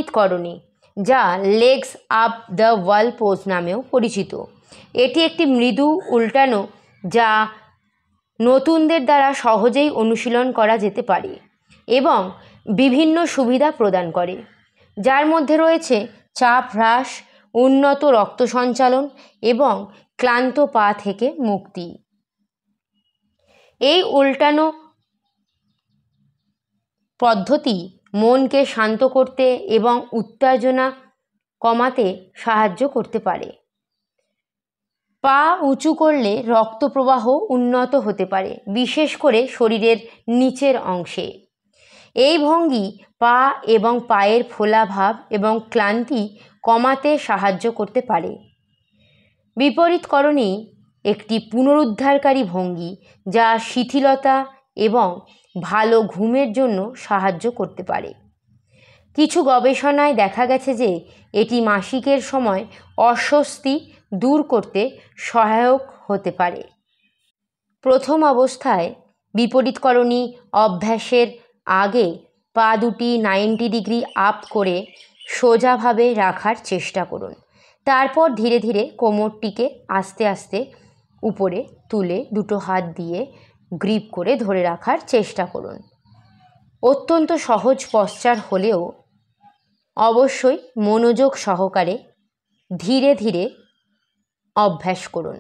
করণী, যা legs up the wall pose নামেও পরিচিত। এটি একটি মৃদু উল্টানো যা নতুনদের দ্বারা সহজেই অনুশীলন করা যেতে পারে এবং বিভিন্ন সুবিধা প্রদান করে, যার মধ্যে রয়েছে চাপ হ্রাস, উন্নত রক্ত সঞ্চালন এবং ক্লান্ত পা থেকে মুক্তি। এই উল্টানো পদ্ধতি মনকে শান্ত করতে এবং উত্তেজনা কমাতে সাহায্য করতে পারে। পা উঁচু করলে রক্ত প্রবাহ উন্নত হতে পারে, বিশেষ করে শরীরের নিচের অংশে। এই ভঙ্গি পা এবং পায়ের ফোলা ভাব এবং ক্লান্তি কমাতে সাহায্য করতে পারে। বিপরীতকরণী একটি পুনরুদ্ধারকারী ভঙ্গি যা শিথিলতা এবং ভালো ঘুমের জন্য সাহায্য করতে পারে। কিছু গবেষণায় দেখা গেছে যে এটি মাসিকের সময় অস্বস্তি দূর করতে সহায়ক হতে পারে। প্রথম অবস্থায় বিপরীতকরণী অভ্যাসের আগে পা দুটি 90 ডিগ্রি আপ করে সোজাভাবে রাখার চেষ্টা করুন। তারপর ধীরে ধীরে কোমরটিকে আস্তে আস্তে উপরে তুলে দুটো হাত দিয়ে গ্রিপ করে ধরে রাখার চেষ্টা করুন। অত্যন্ত সহজ পশ্চার হলেও অবশ্যই মনোযোগ সহকারে ধীরে ধীরে অভ্যাস করুন।